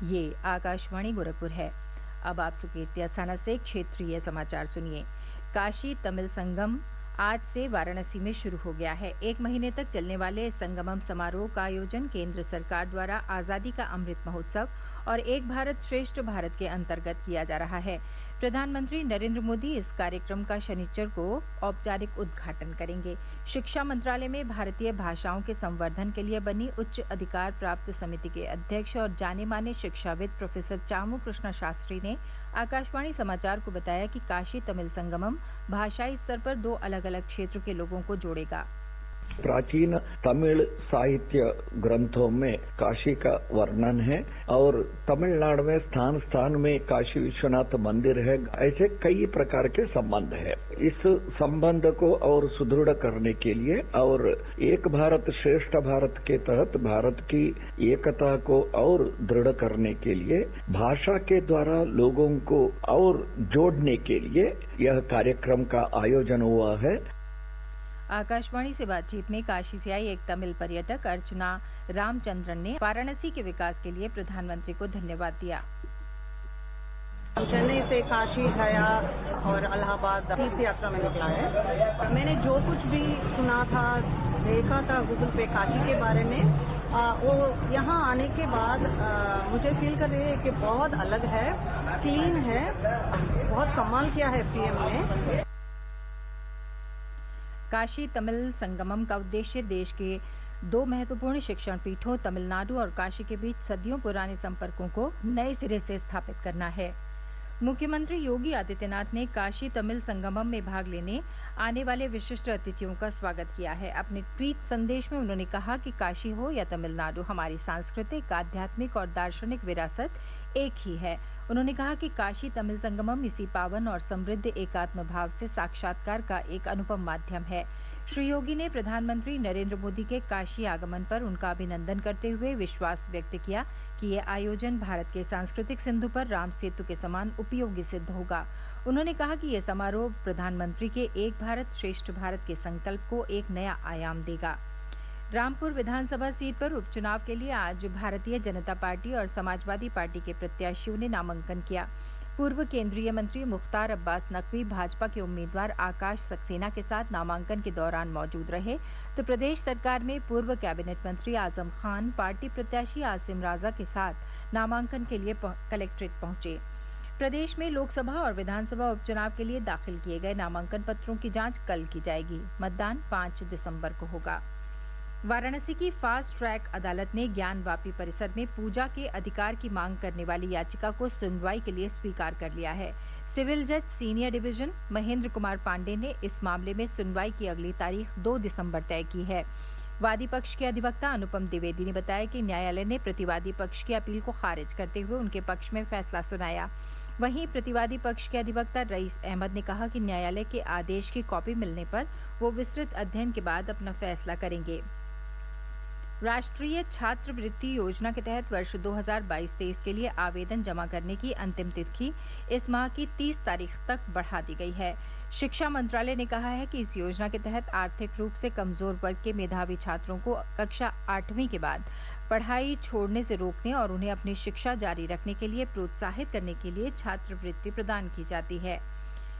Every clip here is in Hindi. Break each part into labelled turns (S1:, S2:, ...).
S1: ये आकाशवाणी गोरखपुर है। अब आप सुकीर्ति अस्थाना से क्षेत्रीय समाचार सुनिए। काशी तमिल संगम आज से वाराणसी में शुरू हो गया है। एक महीने तक चलने वाले इस संगमम समारोह का आयोजन केंद्र सरकार द्वारा आज़ादी का अमृत महोत्सव और एक भारत श्रेष्ठ भारत के अंतर्गत किया जा रहा है। प्रधानमंत्री नरेंद्र मोदी इस कार्यक्रम का शनिचर को औपचारिक उद्घाटन करेंगे। शिक्षा मंत्रालय में भारतीय भाषाओं के संवर्धन के लिए बनी उच्च अधिकार प्राप्त समिति के अध्यक्ष और जाने माने शिक्षाविद प्रोफेसर चामू कृष्ण शास्त्री ने आकाशवाणी समाचार को बताया कि काशी तमिल संगमम भाषाई स्तर पर दो अलग अलग क्षेत्र के लोगों को जोड़ेगा।
S2: प्राचीन तमिल साहित्य ग्रंथों में काशी का वर्णन है और तमिलनाडु में स्थान स्थान में काशी विश्वनाथ मंदिर है। ऐसे कई प्रकार के संबंध है। इस संबंध को और सुदृढ़ करने के लिए और एक भारत श्रेष्ठ भारत के तहत भारत की एकता को और दृढ़ करने के लिए भाषा के द्वारा लोगों को और जोड़ने के लिए यह कार्यक्रम का आयोजन हुआ है।
S1: आकाशवाणी से बातचीत में काशी से आई एक तमिल पर्यटक अर्चना रामचंद्रन ने वाराणसी के विकास के लिए प्रधानमंत्री को धन्यवाद दिया।
S3: चेन्नई से काशी गया और इलाहाबाद तीर्थ यात्रा में निकला है। मैंने जो कुछ भी सुना था, देखा था गूगल पे काशी के बारे में, वो यहाँ आने के बाद मुझे फील कर रही है कि बहुत अलग है, क्लीन है, बहुत कमाल किया है पीएम ने।
S1: काशी तमिल संगमम का उद्देश्य देश के दो महत्वपूर्ण शिक्षण पीठों तमिलनाडु और काशी के बीच सदियों पुराने संपर्कों को नए सिरे से स्थापित करना है। मुख्यमंत्री योगी आदित्यनाथ ने काशी तमिल संगमम में भाग लेने आने वाले विशिष्ट अतिथियों का स्वागत किया है। अपने ट्वीट संदेश में उन्होंने कहा कि काशी हो या तमिलनाडु, हमारी सांस्कृतिक, आध्यात्मिक और दार्शनिक विरासत एक ही है। उन्होंने कहा कि काशी तमिल संगमम इसी पावन और समृद्ध एकात्म भाव से साक्षात्कार का एक अनुपम माध्यम है। श्री योगी ने प्रधानमंत्री नरेंद्र मोदी के काशी आगमन पर उनका अभिनंदन करते हुए विश्वास व्यक्त किया कि ये आयोजन भारत के सांस्कृतिक सिंधु पर राम सेतु के समान उपयोगी सिद्ध होगा। उन्होंने कहा कि यह समारोह प्रधानमंत्री के एक भारत श्रेष्ठ भारत के संकल्प को एक नया आयाम देगा। रामपुर विधानसभा सीट पर उपचुनाव के लिए आज भारतीय जनता पार्टी और समाजवादी पार्टी के प्रत्याशियों ने नामांकन किया। पूर्व केंद्रीय मंत्री मुख्तार अब्बास नकवी भाजपा के उम्मीदवार आकाश सक्सेना के साथ नामांकन के दौरान मौजूद रहे, तो प्रदेश सरकार में पूर्व कैबिनेट मंत्री आजम खान पार्टी प्रत्याशी आसिम राजा के साथ नामांकन के लिए कलेक्ट्रेट पहुंचे। प्रदेश में लोकसभा और विधानसभा उपचुनाव के लिए दाखिल किए गए नामांकन पत्रों की जांच कल की जाएगी। मतदान 5 दिसंबर को होगा। वाराणसी की फास्ट ट्रैक अदालत ने ज्ञानवापी परिसर में पूजा के अधिकार की मांग करने वाली याचिका को सुनवाई के लिए स्वीकार कर लिया है। सिविल जज सीनियर डिवीजन महेंद्र कुमार पांडे ने इस मामले में सुनवाई की अगली तारीख 2 दिसंबर तय की है। वादी पक्ष के अधिवक्ता अनुपम द्विवेदी ने बताया कि न्यायालय ने प्रतिवादी पक्ष की अपील को खारिज करते हुए उनके पक्ष में फैसला सुनाया। वहीं प्रतिवादी पक्ष के अधिवक्ता रईस अहमद ने कहा कि न्यायालय के आदेश की कॉपी मिलने पर वो विस्तृत अध्ययन के बाद अपना फैसला करेंगे। राष्ट्रीय छात्रवृत्ति योजना के तहत वर्ष 2022-23 के लिए आवेदन जमा करने की अंतिम तिथि इस माह की 30 तारीख तक बढ़ा दी गई है। शिक्षा मंत्रालय ने कहा है कि इस योजना के तहत आर्थिक रूप से कमजोर वर्ग के मेधावी छात्रों को कक्षा 8वीं के बाद पढ़ाई छोड़ने से रोकने और उन्हें अपनी शिक्षा जारी रखने के लिए प्रोत्साहित करने के लिए छात्रवृत्ति प्रदान की जाती है।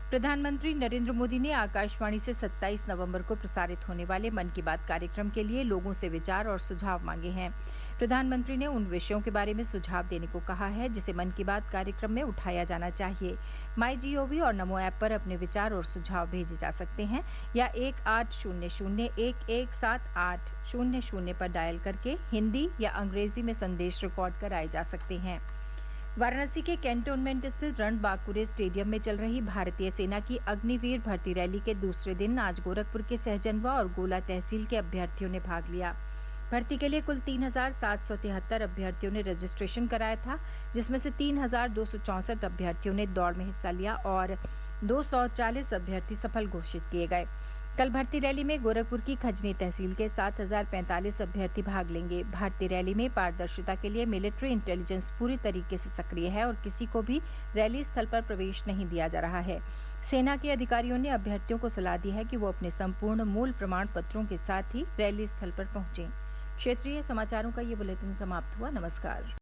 S1: प्रधानमंत्री नरेंद्र मोदी ने आकाशवाणी से 27 नवंबर को प्रसारित होने वाले मन की बात कार्यक्रम के लिए लोगों से विचार और सुझाव मांगे हैं। प्रधानमंत्री ने उन विषयों के बारे में सुझाव देने को कहा है जिसे मन की बात कार्यक्रम में उठाया जाना चाहिए। MyGov और नमो ऐप पर अपने विचार और सुझाव भेजे जा सकते हैं या 1800117800 पर डायल करके हिंदी या अंग्रेजी में संदेश रिकॉर्ड कराए जा सकते हैं। वाराणसी के कैंटोनमेंट स्थित रणबांकुरे स्टेडियम में चल रही भारतीय सेना की अग्निवीर भर्ती रैली के दूसरे दिन आज गोरखपुर के सहजनवा और गोला तहसील के अभ्यर्थियों ने भाग लिया। भर्ती के लिए कुल 3,773 अभ्यर्थियों ने रजिस्ट्रेशन कराया था, जिसमें से 3,264 अभ्यर्थियों ने दौड़ में हिस्सा लिया और 240 अभ्यर्थी सफल घोषित किए गए। कल भर्ती रैली में गोरखपुर की खजनी तहसील के 7,045 अभ्यर्थी भाग लेंगे। भर्ती रैली में पारदर्शिता के लिए मिलिट्री इंटेलिजेंस पूरी तरीके से सक्रिय है और किसी को भी रैली स्थल पर प्रवेश नहीं दिया जा रहा है। सेना के अधिकारियों ने अभ्यर्थियों को सलाह दी है कि वो अपने संपूर्ण मूल प्रमाण पत्रों के साथ ही रैली स्थल पर पहुंचें। क्षेत्रीय समाचारों का ये बुलेटिन समाप्त हुआ। नमस्कार।